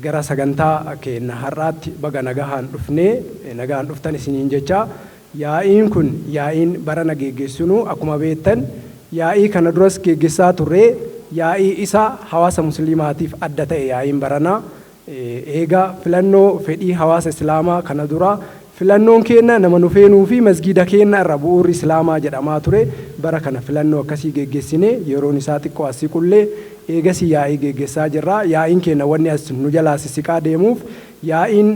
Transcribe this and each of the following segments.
gara sagantaa keenya har'aatti baga nagahaan dhufnee nagaan dhuftan isiniin jecha yaa'iin kun yaa'iin barana geggeessinu akkuma beektan yaa'ii kana duras geggeessaa turre yaa'ii isa hawaasa musliimaatiif adda ta'e yaa'iin barana eega filannoo fedhii hawaasa islaamaa kana dura filannoon keenya nama nufeenuu fi masgida keenya irra bu'uurri islaamaa jedhamaa ture bara kana filannoo akkasii geggeessine yeroon isaa xiqqoo asii qullee eegasii yaa'ii geggeessaa jirra. Yaa'iin keenya wanni as nu jalaa sissiqaa deemuuf yaa'iin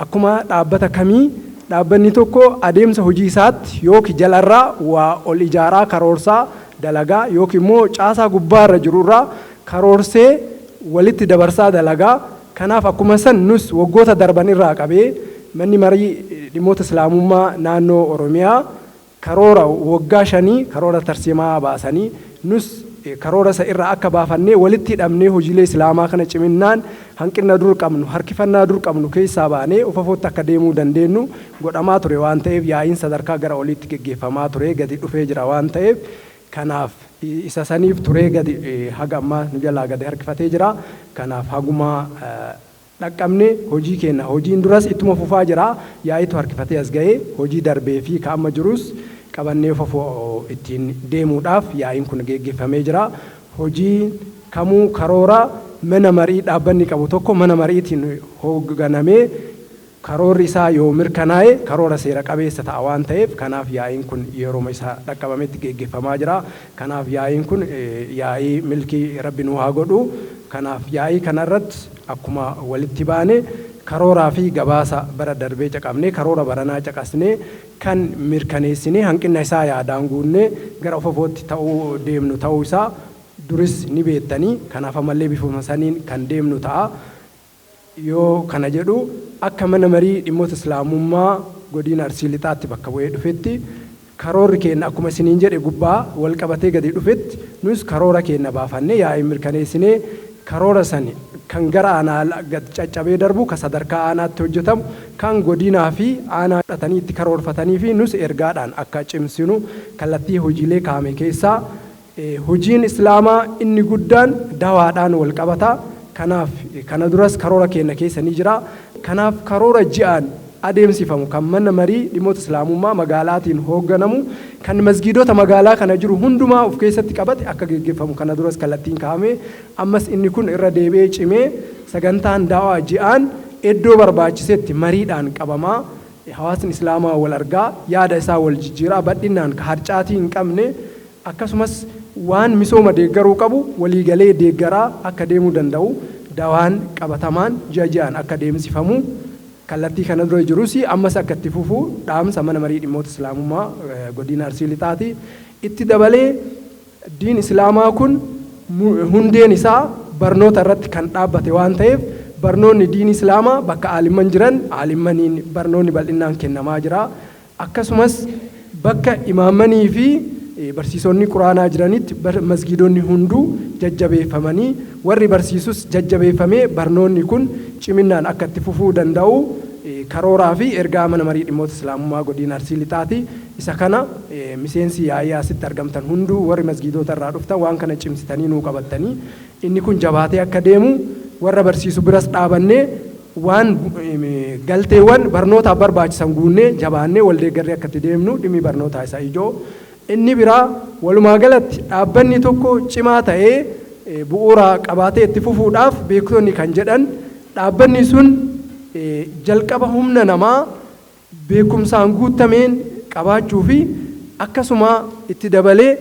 akkuma dhaabbata kamii dhaabbanni tokko adeemsa hojii isaatti yookiin jalarraa waa ol ijaaraa karoorsaa dalagaa yookiin immoo caasaa gubbaarra jirurraa karoorsee walitti dabarsaa dalagaa. Kanaaf akkuma san nus waggoota darban irraa qabee manni marii dhimmoota islaamummaa naannoo Oromiyaa karoora waggaa 5 karoora tarsiimaa baasanii nus karoora isa irraa akka baafannee walitti hidhamnee hojiilee islaamaa kana ciminaan hanqina dur qabnu harkifannaa dur qabnu keessaa baanee ufafootti akka deemuu dandeenyu godhamaa ture waan ta'eef yaa'iin sadarkaa gara oliitti geggeeffamaa ture gadi dhufee jira waan ta'eef kanaaf isa saniif ture gadi haga ammaa nu jalaa gadi harkifatee jira. Kanaaf haguma dhaqqabne hojii keenya hojiin duras ittuma fufaa jira yaa'iitu harkifatee as ga'ee hojii darbee fi ka'amma jirus qabannee ufafoo ittiin deemuudhaaf yaa'iin kun geggeeffamee jira. Hojii kamuu karoora mana marii dhaabbanni qabu tokko mana mariitiin hoogganamee karoorri isaa yoo mirkanaa'e karoora seera qabeessa ta'a waan ta'eef kanaaf yaa'iin kun yeroo isaa dhaqqabametti geggeeffamaa jira. Kanaaf yaa'iin kun yaa'ii milkii rabbi nu haa godhu. Kanaaf yaa'ii kanarratti akkuma walitti baane karooraa fi gabaasa bara darbee caqabnee karoora baranaa caqasnee kan mirkaneessinee hanqina isaa yaadaan guunnee gara ufafootti ta'uu deemnu ta'uu isaa duris ni beektanii. Kanaaf ammallee bifuma saniin kan deemnu ta'a. Yoo kana jedhu akka mana marii dhimmoota islaamummaa godina Arsii Lixaatti bakka bu'ee dhufetti karoorri keenya akkuma isiniin jedhe gubbaa wal qabatee gadi dhufetti nus karoora keenya baafannee yaa'ii mirkaneessinee karoora sani kan gara aanaa caccabee darbu kan sadarkaa aanaatti hojjetamu kan godinaa fi aanaa fudhatanii itti karoorfatanii fi nus ergaadhaan akka cimsinu kallattii hojiilee kaa'ame keessaa hojiin islaamaa inni guddaan dawaadhaan wal qabata. Kanaaf kana duras karoora keenya keessa ni jira. Kanaaf karoora ji'aan adeemsifamu kan mana marii dhimmoota islaamummaa magaalaatiin hoogganamu kan masgiidota magaalaa kana jiru hundumaa of keessatti qabate akka geggeeffamu kana duras kallattiin kaa'ame ammas inni kun irra deebi'ee cimee sagantaan daawaa ji'aan iddoo barbaachisetti mariidhaan qabamaa hawaasni islaamaa wal argaa yaada isaa wal jijjiiraa bal'inaan ka harcaatii hin qabne akkasumas waan misooma deeggaruu qabu waliigalee deeggaraa akka deemuu danda'u daawaan qabatamaan ji'aan akka deemsifamu kallattii kana dura jirus ammas akka itti fufu dhaamsa mana marii dhimmoota islaamummaa godina Arsii Lixaati. Itti dabalee diin islaamaa kun hundeen isaa barnoota irratti kan dhaabbate waan ta'eef barnoonni diin islaamaa bakka aalimman jiran aalimmaniin barnoonni bal'inaan kennamaa jira. Akkasumas bakka imaammanii fi barsiisonni quraanaa jiranitti masgiidonni hunduu jajjabeeffamanii warri barsiisus jajjabeeffamee barnoonni kun ciminaan akka itti fufuu danda'u karooraa fi ergaa mana marii dhimmoota islaamummaa godina Arsii Lixaati. Isa kana miseensi yaa'ii asitti argamtan hunduu warri masgiidota irraa dhuftan waan kana cimsitanii nuu qabattanii inni kun jabaatee akka deemu warra barsiisu biras dhaabannee waan galteewwan barnootaaf barbaachisan guunnee jabaannee waldeeggarree akka itti deemnu dhimmi barnootaa isa ijoo. Inni biraa walumaa galatti dhaabbanni tokko cimaa ta'ee bu'uura qabaatee itti fufuudhaaf beektonni kan jedhan dhaabbanni sun jalqaba humna namaa beekumsaan guutameen qabaachuu fi akkasuma itti dabalee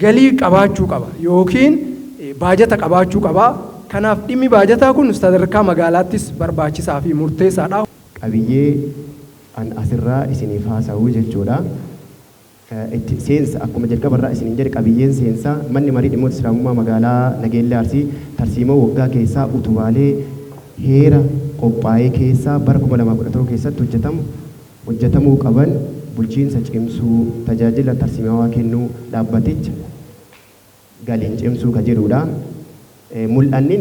galii qabaachuu qaba yookiin baajata qabaachuu qaba. Kanaaf dhimmi baajataa kun sadarkaa magaalaattis barbaachisaa fi murteessaadha. Qabiyyee an asirraa isiniif haasa'uu jechuudha. Seensa akkuma jalqabarraa isiniin jedhe qabiyyeen seensaa manni marii dhimmoota islaamummaa magaalaa Nageellee Arsii tarsiimoo waggaa keessaa utubaalee heera qophaa'ee keessaa bara 2011 keessatti hojjetamuu qaban bulchiinsa cimsuu tajaajila tarsiimawaa kennuu dhaabbaticha galiin cimsuu ka jedhudha. Mul'anni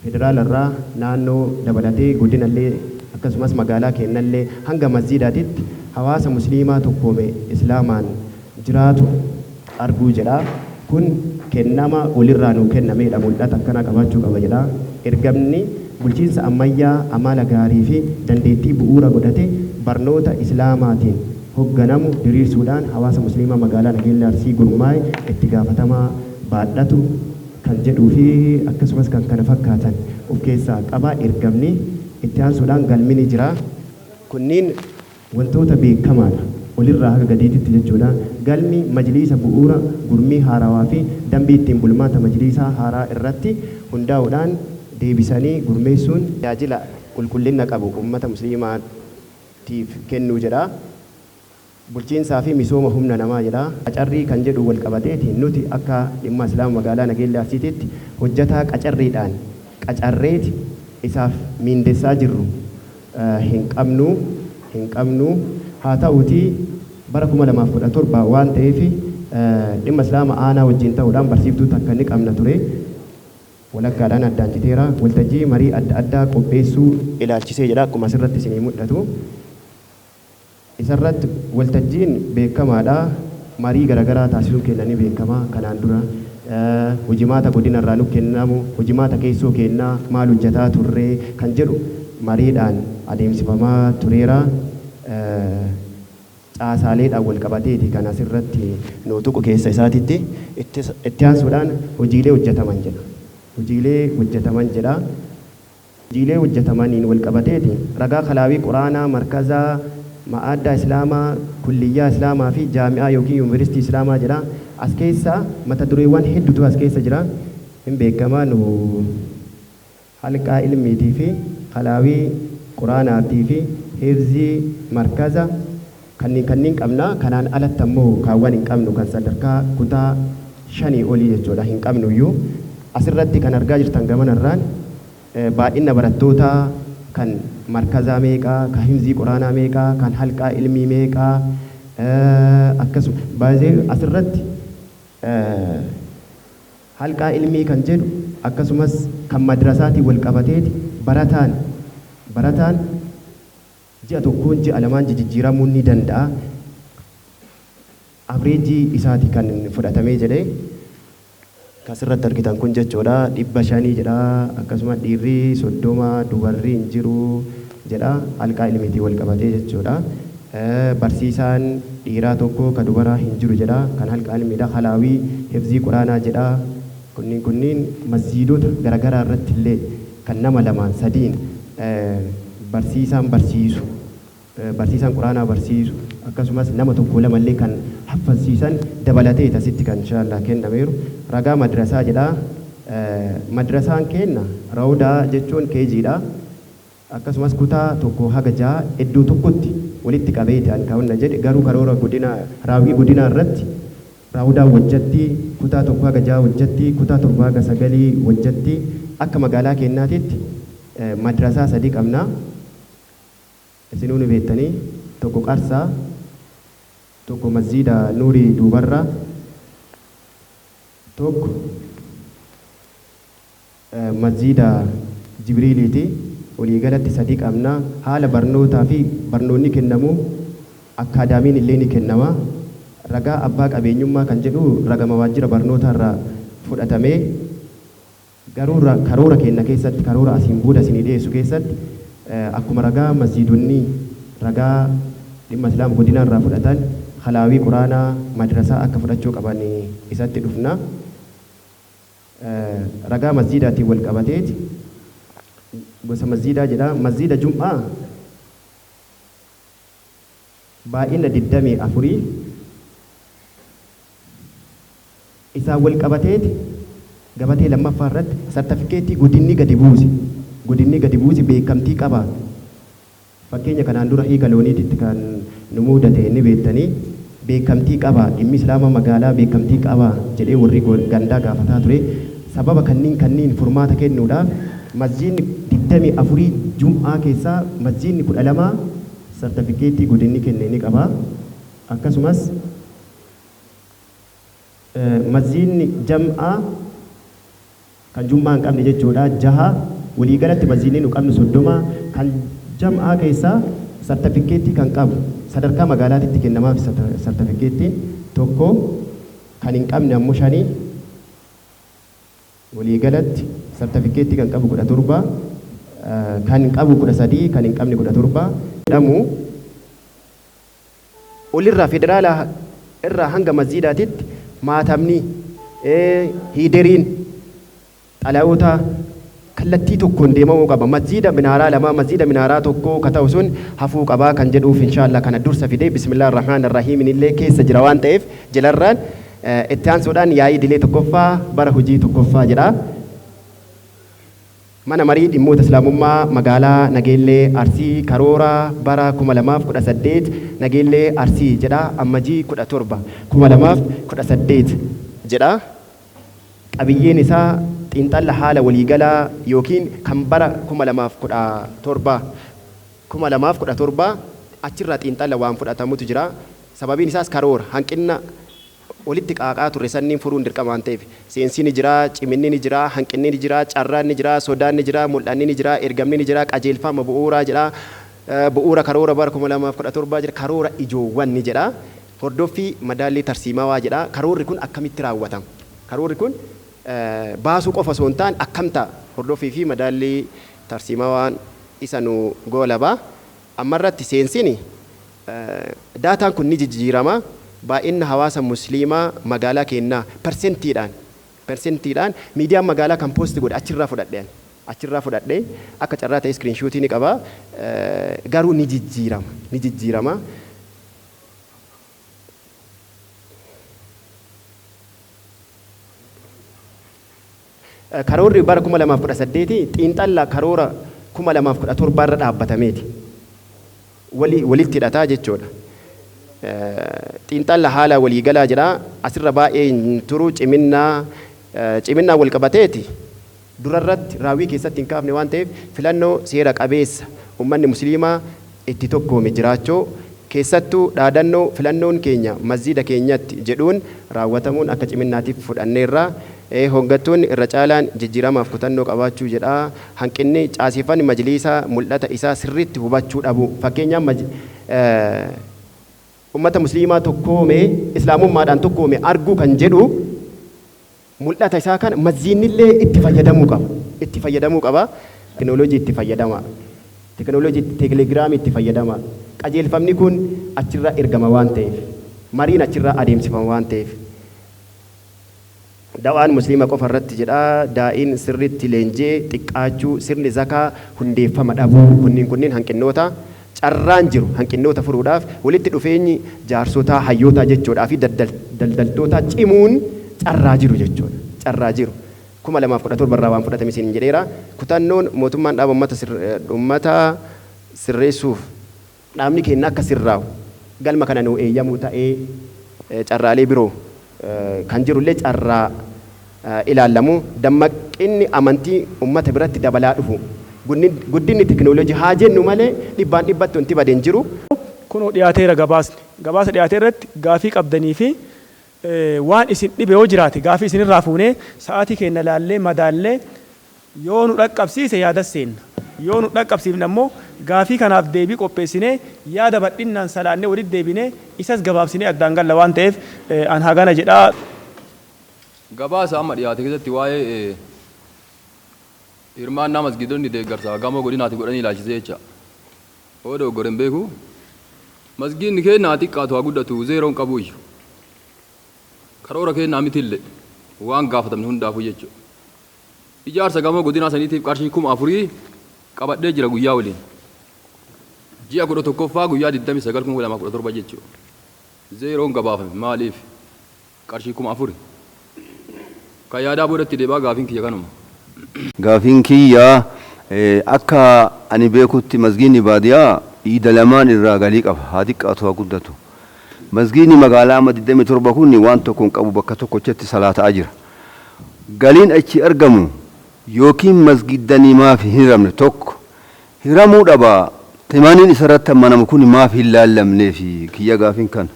federaalarraa naannoo dabalatee godinallee akkasumas magaalaa kennallee hanga masjiidaatitti hawaasa musliimaa tokkoome islaamaan jiraatu arguu jedha. kun kennama olirraa nuu kennameedha mul'ata akkana qabaachuu qaba jedha. Ergamni bulchiinsa ammayyaa amala gaarii fi dandeettii bu'uura godhate barnoota islaamaatiin hogganamu diriirsuudhaan hawaasa musliimaa magaalaa Nageellee Arsii gurmaa'e itti gaafatamaa baadhatu kan jedhuu fi akkasumas kan kana fakkaatan of keessaa qaba. Ergamni itti aansuudhaan galmi ni jira. Kunniin wantoota beekamaadha olirraa haga gadiitti jechuudha. Galmi majliisa bu'uura gurmii haarawaa fi dambii ittiin bulmaata majliisaa haaraa irratti hundaa'uudhaan deebisanii gurmeessuun tajaajila qulqullina qabu uummata musliimaatiif kennuu jedha. Bulchiinsaa fi misooma humna namaa jedha. Qacarrii kan jedhu wal qabateeti nuti akka dhimma islaama magaalaa Nageellee Arsiititti hojjetaa qacarriidhaan qacarreeti isaaf miindessaa jirru hin qabnu. Haa ta'uutii bara 2017 waan ta'eef dhimma islaama aanaa wajjin ta'uudhaan barsiiftuu takka ni qabna ture. Walakkaadhaan addaan citeera. Waltajjii marii adda addaa qopheessuu ilaalchisee jedha akkuma asirratti isinii mul'atu. Isarratti waltajjiin beekamaadha. Marii garaagaraa taasisuun kennanii beekamaa kanaan dura. Hojimaata godinarraa nu kennamu, hojimaata keessoo kennaa maal hojjetaa turree kan jedhu mariidhaan adeemsifamaa tureera. Caasaaleedhaan wal qabateeti kan asirratti nu tuqu keessa isaatitti itti aansuudhaan hojiilee hojjetaman jedha. Hojiilee hojjetamaniin wal qabateeti ragaa kalaawii quraanaa markazaa ma'aaddaa islaamaa kulliyyaa islaamaa fi jaami'aa yookiin yuunivarsiitii islaamaa jedha. As keessa mata dureewwan hedduutu as keessa jira. Hin beekamaa nu halqaa ilmiitii fi kalaawii quraanaatii fi hifzii markaza kanneen qabna. Kanaan alatti ammoo kaawwan hin qabnu kan sadarkaa kutaa 5 olii jechuudha hin qabnuyyuu. Asirratti kan argaa jirtan gamanarraan baay'ina barattootaa kan markazaa meeqaa, kan hifzii quraanaa meeqaa, kan halqaa ilmii meeqaa akkasuma baay'ee asirratti halqaa ilmii kan jedhu akkasumas kan madrasaatiin wal qabateeti barataan ji'a tokkoon ji'a lamaan jijjiiramuu ni danda'a. Averejii isaati kan fudhatamee jedhee kasirratti argitan kun jechuudha 500 jedha. Akkasumas dhiirri 30 dubarri hin jiru jedha. Halqaa ilmiitii wal qabatee jechuudha. Barsiisaan dhiiraa tokko ka dubaraa hin jiru jedha. Kan halqaa ilmiidha. Kalaawii hifzii quraanaa jedha. Kunniin masjiidota garaagaraa irratti illee kan nama lamaan sadiin barsiisaan barsiisu, barsiisaan quraanaa barsiisu akkasumas nama tokko lamallee kan haffasiisan dabalatee tasitti kan inshaallah kennameeru. Ragaa madrasaa jedha. Madrasaan kenna rawdaa jechuun keejiidha. Akkasumas kutaa tokko haga 6 iddoo tokkotti walitti qabeeti an kaawwanna jedhe garuu karoora raawwii godinaa irratti rawdaa wajjatti kutaa tokko haga 6 wajjatti kutaa 7 haga 9 wajjatti akka magaalaa kennaatitti madrasaa 3 qabna. Isinuu ni beektanii tokko Qarsaa, tokko masjiida Nuurii duubarra, tokko masjiida Jibriiliiti. Waliigalatti 3 qabna. Haala barnootaa fi barnoonni kennamu akkaadaamiin illee ni kennama. Ragaa abbaa qabeenyummaa kan jedhu ragama waajjira barnootaa irraa fudhatamee garuu karoora kenna keessatti karoora asiin booda isinii dhiyeessu keessatti akkuma ragaa masjiidonni ragaa dhimma islaama godinaa irraa fudhatan kalaawii quraanaa madrasaa akka fudhachuu qaban isatti dhufna. Ragaa masjiidaatiin wal qabateeti gosa masjiidaa jedha. Masjiida Jum'aa baay'ina 24 isaan wal qabateeti gabatee lammaffaa irratti sartifikeetii godinni gadi buusi beekamtii qaba. Fakkeenya kanaan dura hiika looniititti kan nu mudate ni beektanii beekamtii qaba dhimmi islaama magaalaa beekamtii qaba jedhee warri gandaa gaafataa ture. Sababa kanniin furmaata kennuudhaaf masjiidni 24 Jum'aa keessaa masjiidni 12 sartifikeetii godinni kenne ni qaba. Akkasumas masjiidni Jam'aa kan Jum'aa hin qabne jechuudha 6 waliigalatti masjiidni nu qabnu 30 kan Jam'aa keessaa sartifikeetii kan qabu sadarkaa magaalaatitti kennamaaf sartifikeetiin tokko kan hin qabne ammoo 5 waliigalatti sartifikeettii kan qabu 17 kan qabu 13 kan hin qabne 17 jedhamu olirraa federaala irraa hanga masjiidaatitti maatamni hiideriin xalayoota kallattii tokkoon deemamuu qaba. Masjiida minaaraa lama masjiida minaaraa tokko ka ta'u sun hafuu qabaa kan jedhuuf inshaallah kana dursa fidee bismillaahi rahmaani rahiim illee keessa jira waan ta'eef jalarraan itti aansuudhaan yaa'ii idilee tokkoffaa bara hojii tokkoffaa jedha. Mana marii dhimmoota islaamummaa magaalaa Nageellee Arsii karoora bara 2018 Nageellee Arsii jedha ammajii 17 2018 jedha. Qabiyyeen isaa xiinxalla haala waliigalaa yookiin kan bara 2017 achirraa xiinxalla waan fudhatamutu jira. Sababiin isaas karoora hanqina walitti qaaqaa turre sanniin furuun dirqama waan ta'eef seensi ni jira, ciminni ni jira, hanqinni ni jira, carraan ni jira, sodaan ni jira, mul'anni ni jira, ergamni ni jira, qajeelfama bu'uuraa jedha. Bu'uura karoora bara 2017 jira, karoora ijoowwan ni jedha. Hordoffii madaallii tarsiimawaa jedha. Karoorri kun akkamitti raawwatama? Karoorri kun baasuu qofa osoo hin taane akkam ta'a? Hordoffii fi madaallii tarsiimawaan isa nu goolaba. Ammarratti seensini daataan kun ni jijjiirama. Baay'inna hawaasa musliimaa magaalaa keenyaa persentiidhaan miidiyaan magaalaa kan poosti godhe achirraa fudhadhee akka carraa ta'e iskiriinshuutii ni qaba. Garuu ni jijjiirama. Karoorri bara 2018 xiinxalla karoora 2017 irra dhaabbatameeti. Walitti hidhataa jechuudha. Xiinxalla haala waliigalaa jedha. Asirra baay'ee hin turu ciminaa wal qabateeti. Durarratti raawwii keessatti hin kaafne waan ta'eef filannoo seera qabeessa uummanni musliimaa itti tokkoome jiraachuu keessattuu dhaadannoo filannoon keenya masjiida keenyatti jedhuun raawwatamuun akka ciminaatiif fudhanneerra. Hongattoonni irra caalaan jijjiiramaaf kutannoo qabaachuu jedha. Hanqinni caasifamni majliisaa mul'ata isaa sirriitti hubachuu dhabu. Fakkeenyaaf ummata musliimaa tokkoome islaamummaadhaan tokkoome arguu kan jedhu mul'ata isaa kana masjiidnillee itti fayyadamuu qaba. Teknooloojii itti fayyadama. Teelegiraamii itti fayyadama. Qajeelfamni kun achirraa ergama waan ta'eef mariin achirraa adeemsifama waan ta'eef. Dawaan musliima qofa irratti jedha. Daa'iin sirriitti leenjee xiqqaachuu sirni zakaa hundeeffama dhabuu kunniin hanqinnoota carraan jiru hanqinnoota furuudhaaf walitti dhufeenyi jaarsotaa hayyootaa jechuudhaa fi daldaltootaa cimuun carraa jiru jechuudha. Carraa jiru 2017 irraa waan fudhatame isin jedheera. Kutannoon mootummaan dhaaba uummata sirreessuuf dhaabni keenya akka sirraa'u galma kana nuu eeyyamuu ta'ee carraalee biroo kan jirullee carraa ilaallamu dammaqinni amantii uummata biratti dabalaa dhufu. Guddinni teknooloojii haa jennu malee dhibbaan dhibbatti wanti badeen jiru. Kunoo dhiyaateera gabaasni. Gabaasa dhiyaatee irratti gaafii qabdanii fi waan isin dhibe yoo jiraate gaafii isinirraa fuunee sa'aatii keenya laallee madaallee yoo nu dhaqqabsiise yaada seenna. Yoo nu dhaqqabsiifne ammoo gaafii kanaaf deebii qopheessinee yaada bal'innaan salaannee walitti deebinee isas gabaabsinee addaan galla waan ta'eef an hagana jedhaa. Gabaasa amma dhiyaate keessatti waa'ee hirmaannaa masgiidonni deeggarsa gamoo godinaati godhanii ilaalchisee jecha. Odoo goren beeku masgiidni keenya xiqqaatu haa guddatu zeeroon qabu iyyuu. Karoora keenya mitillee waan gaafatamne hundaafuu jechuudha. Ijaarsa gamoo godinaa saniitiif qarshii 4,000 qabadhee jira guyyaa waliin. Ji'a 11ffaa guyyaa 29,2017 jechuudha. Zeeroon gabaafame maaliif qarshii 4,000 kan yaadaa boodatti deebaa gaafiin kiyya kanuma. Gaafiin kiyya akka ani beekutti masgiidni baadiyyaa iida lamaan irraa galii qaba haa xiqqaatu haa guddatu. Masgiidni magaalaa 27 kun waan tokkoon qabu bakka tokkotti salaataa jira. Galiin achi argamu yookiin masgiidanii maaf hin hiramne tokko hiramuu dhabaa timaaniin isarratti ammanamu kun maaf hin laallamnee fi kiyya gaafiin kana.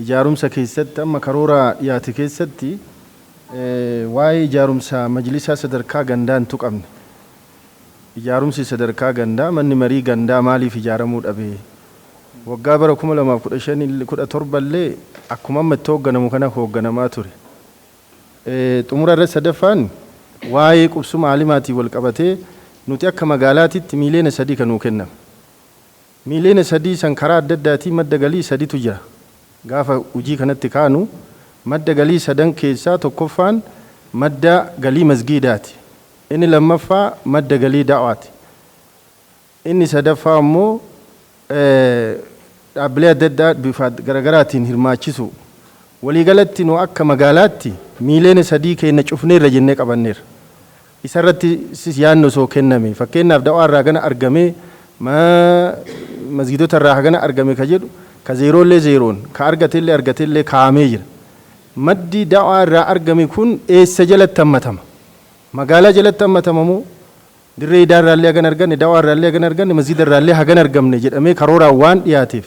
Ijaarumsa keessatti amma karoora dhiyaate keessatti waa'ee ijaarumsa majlisaa sadarkaa gandaa hin tuqamne. Ijaarumsi sadarkaa gandaa manni marii gandaa maaliif ijaaramuu dhabe? Waggaa bara 2015-17 illee akkuma amma itti hoogganamu kana hoogganamaa ture. xumura irra sadaffaan waa'ee qubsuma alimaatii wal qabatee nuti akka magaalaatitti miiliyoona 3 kan nuu kenname. Miiliyoona 3 san karaa adda addaatiin madda galii 3tu jira. Gaafa hojii kanatti kaanu madda galii 3 keessaa tokkoffaan madda galii masgiidaati. Inni lammaffaa madda galii da'waati. Inni sadaffaa immoo dhaabbilee adda addaa bifa garaagaraatiin hirmaachisu. Waliigalatti nu akka magaalaatti miiliyoona 3 keenya cufneerra jennee qabanneerra. Isarratti yaadno soo kenname fakkeenyaaf da'waa irraa gana argamee masgiidota irraa gana argame ka jedhu ka zeeroollee zeeroon ka argatellee kaa'amee jira. Maddi da'waa irraa argame kun eessa jalatti hammatama? Magaalaa jalatti hammatama moo dirree idaarraallee hagan arganne da'waa irraallee hagan arganne masgiida irraallee hagan argamne jedhamee karooraan waan dhiyaateef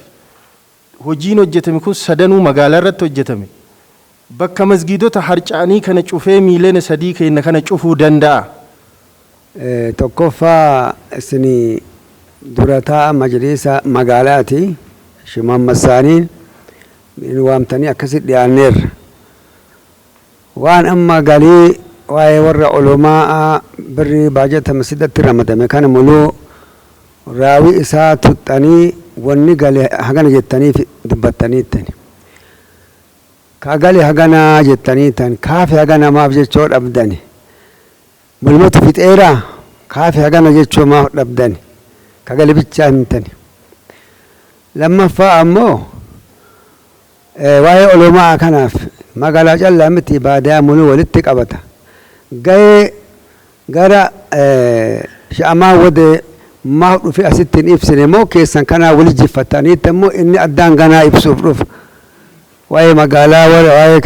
hojiin hojjetame kun sadanuu magaalaa irratti hojjetame. Bakka masgiidota harcaanii kana cufee miiliyoona 3 keenya kana cufuu danda'a. Tokkoffaa isinii durataa majlisa magaalaati Shimaamma Saaniin waamtanii akkasitti dhiyaanneerra. Waan amma galii waa'ee warra olomaa birrii baajata masjidatti ramadame kana muluu raawii isaa tuxxanii wanni galee hagana jettanii dubbattaniittani. Ka galee hagana jettaniitan kaafe hagana maaf jechoo dhabdani. Mulmatu fixeeraa kaafe hagana jechoo maaf dhabdani. Ka galee bichaa himtani. Lammaffaa ammoo waa'ee olomaa kanaaf magaalaa callaa miti baadiyyaa muluu walitti qabata. Gahee gara sha'amaa wadee maaf dhufe asittiin ibsine moo keessan kanaa wali jiffataniitti immoo inni addaan ganaa ibsuuf dhufa. Waa'ee magaalaa waa'ee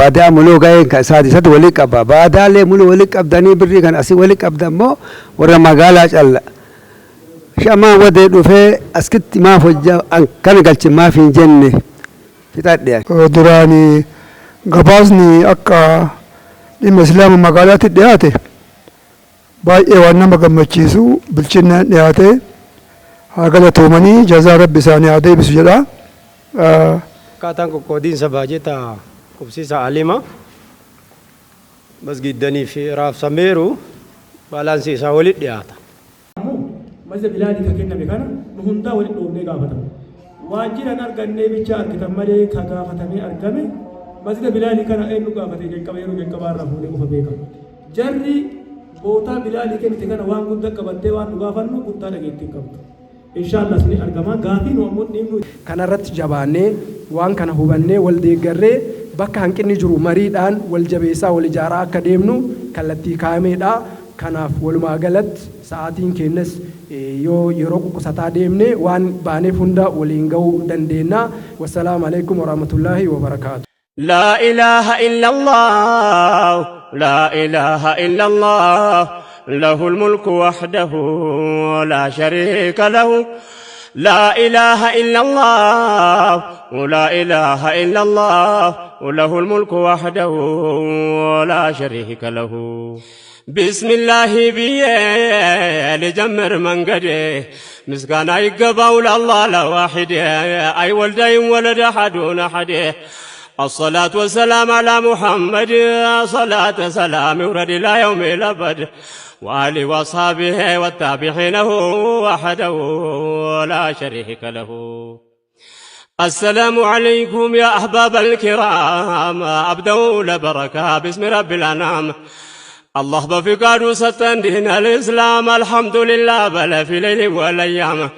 baadiyyaa muluu gahee kan isaati wali qaba. Baadiyaalee muluu wali qabdanii birrii kan asii wali qabdan immoo warra magaalaa calla. Sha'amaa wadee dhufee asitti maaf hojjaa kana galchi maaf hin jenne fixadhe. Duraanii gabaasni akka dhimma islaama magaalaatti dhiyaate baay'ee waan nama gammachiisu bilchinaan dhiyaate haa galatoomanii jazaa rabbi isaanii haa deebisu jedha. Akkaataan qoqqoodiinsa baajeta qubsiisa alima masgiidanii fi raabsameeru baalaansii isaa walitti dhiyaata. Masa bilaadii ka kenname kana nu hundaa walitti dhoofnee gaafatamu. Waajjiran argannee bicha argitan malee ka gaafatamee argame masjida bilaadii kana eenyu gaafate jalqaba yeroo jalqabaa irraa fuudhee qofa beekama. Jarri bootaa bilaadii kennite kana waan guddaa qabattee waan nu gaafannu guddaa dhageettii qabdu. Inshaallah ni argama gaafii nu ammoo dhimnu. Kanarratti jabaannee waan kana hubannee wal deeggarree bakka hanqinni jiru mariidhaan wal jabeessaa wal ijaaraa akka deemnu kallattii kaa'ameedha. Kanaaf walumaa galatti sa'aatiin kennas yoo yeroo qusataa deemne waan baaneef hunda waliin ga'uu dandeenya. Wassalaamu alaikum warahmatullaahi wabarakaatu. لا إله إلا الله لا إله إلا الله له الملك وحده لا شريك له لا إله إلا الله لا إله إلا الله له الملك وحده لا شريك له بسم الله لجمر من قده مسكانا يقبول الله لواحد أي ولدين ولد أحدون أحده الصلاة والسلام على محمد صلاة سلام ورد إلى يوم الأبد وآله وأصحابه والتابعين وحده لا شريك له السلام عليكم يا أحباب الكرام أبدأ لبركة باسم رب الأنام الله بفقاد ستن دين الإسلام الحمد لله بل في ليل والأيام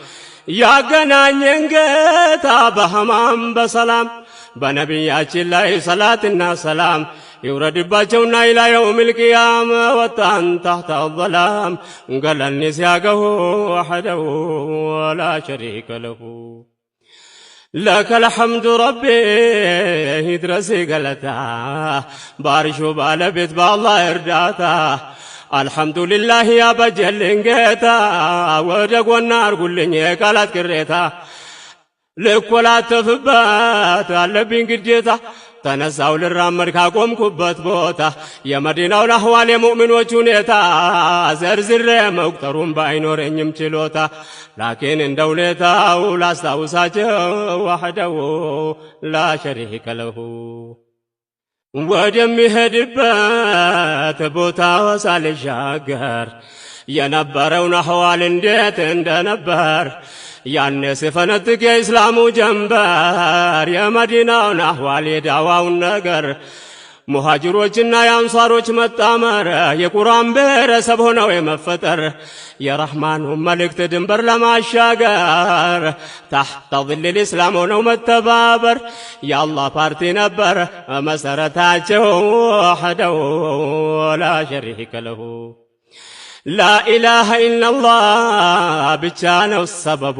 يا قنان ينقتا بهمام بسلام بنبيات الله صلاة سلام يورد باجونا إلى يوم القيامة وطن تحت الظلام قال النسياقه وحده ولا شريك له لك الحمد ربي يدرسي قلتا بارشو بالبيت بالله إرداتا الحمد لله يا بجل انقيتا ودق والنار قل لي قالت كريتا لك ولا تفبات اللبين قديتا تنساو للرامر كاقوم كبت بوتا يا مدينة والأحوال مؤمن وجونيتا زرزر مقترون باينور يمتلوتا لكن ان دولتا ولا استوساج وحده لا شريك له ወደሚሄድበት ቦታ ሳልሻገር የነበረውን አህዋል እንዴት እንደነበር ያኔ ሲፈነጥቅ የእስላሙ ጀንበር የመዲናውን አህዋል የዳዋውን ነገር ሙሃጅሮችና የአንሷሮች መጣመር የቁርአን ብሔረሰብ ሆነው የመፈጠር የረሕማኑ መልእክት ድንበር ለማሻገር ታሕተ ظል الإسلام ሆነው መተባበር የአላህ ፓርቲ ነበር መሰረታቸው ወሕደሁ ላ ሸሪከ ለሁ لا إله إلا الله ብቻ ነው ሰበቡ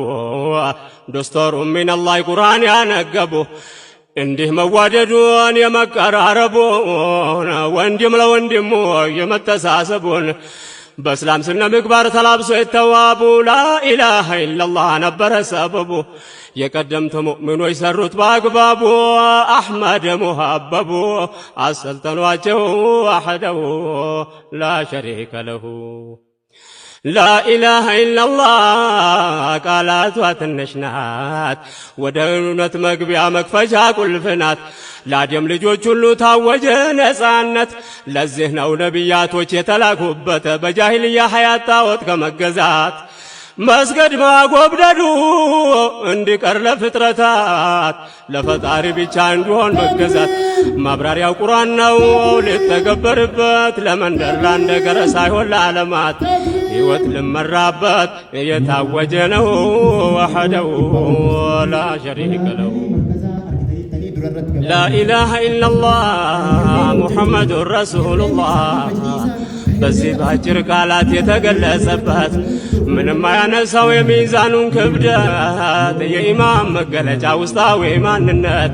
ዱስቱር من الله ቁርአን ያነገቡ እንዲህ መዋደዱን የመቀራረቡን ወንድም ለወንድሙ የመተሳሰቡን በእስላም ስነ ምግባር ተላብሶ የተዋቡ ላኢላሃ ኢላላህ ነበረ ሰበቡ የቀደምት ሙእሚኖች ሰሩት በአግባቡ አሕመድ ሙሀበቡ አሰልጠኗቸው ወሕደሁ ላ ሸሪከ ለሁ لا إله إلا الله ቃላቷ ትንሽ ናት ወደ እውነት መግቢያ መክፈቻ ቁልፍ ናት ለአደም ልጆች ሁሉ ታወጀ ነፃነት ለዚህ ነው ነቢያቶች የተላኩበት በጃሂልያ ሐያት ጣዖት ከመገዛት መስገድ ማጎብደዱ እንዲቀር ለፍጥረታት ለፈጣሪ ብቻ እንዲሆን መገዛት ማብራሪያው ቁርአን ነው ሊተገበርበት ለመንደር ላንደገረ ሳይሆን ለዓለማት ሕይወት ልመራበት የታወጀ ነው ወሕደሁ ላ ሸሪከ ለሁ لا إله إلا الله محمد رسول الله በዚህ ባጭር ቃላት የተገለጸበት ምንም አያነሳው የሚዛኑን ክብደት የኢማም መገለጫ ውስጣዊ ማንነት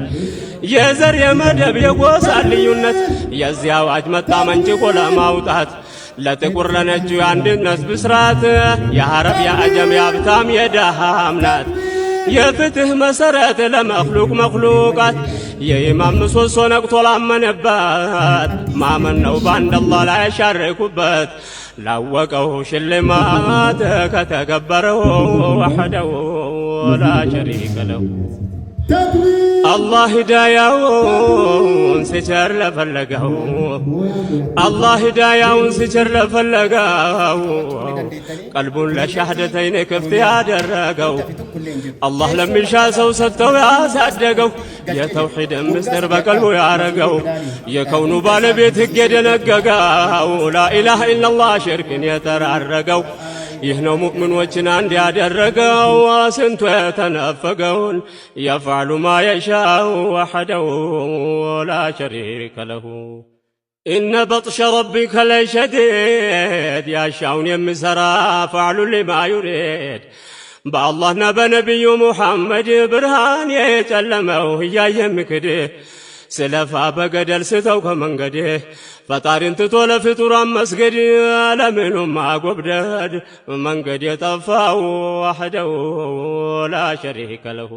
የዘር የመደብ የጎሳ ልዩነት የዚህ አዋጅ መጣ መንጭቆ ለማውጣት ለጥቁር ለነጩ የአንድነት ብስራት የአረብ የአጀም የሀብታም የደሃም ናት የፍትህ መሰረት ለመክሉቅ መክሉቃት የኢማም ምሰሶ ነቅቶ ላመነበት ማመን ነው በአንድ አላህ ላይ ያሻረኩበት ላወቀው ሽልማት ከተገበረው ወሕደሁ ላ ሸሪከ ለሁ አላህ ሂዳያውን ሲቸር ለፈለገው አላህ ሂዳያውን ሲቸር ለፈለገው ቀልቡን ለሻህደተይን ክፍት ያደረገው አላህ ለሚሻ ሰው ሰጥተው ያሳደገው የተውሂድ ምስጢር በቀልቡ ያረገው የከውኑ ባለቤት ሕግ የደነገገው ላኢላሃ ኢላላህ ሽርክን የተራረገው ይህ ነው ሙእሚኖችን አንድ ያደረገው ስንቱ የተነፈገውን የፍዐሉ ማ የሻእ ወሕደሁ ላ ሸሪከ ለሁ ኢነ በጥሸ ረቢከ ለሸዲድ ያሻውን የሚሠራ ፈዕሉ ሊማ ዩሪድ በአላህና በነቢዩ ሙሐመድ ብርሃን የጨለመው እያየ ምክድ ስለፋ በገደል ስተው ከመንገድ ፈጣሪን ትቶ ለፍጡራን መስገድ ለምኑም ማጎብደድ መንገድ የጠፋው ወሕደሁ ላ ሸሪከ ለሁ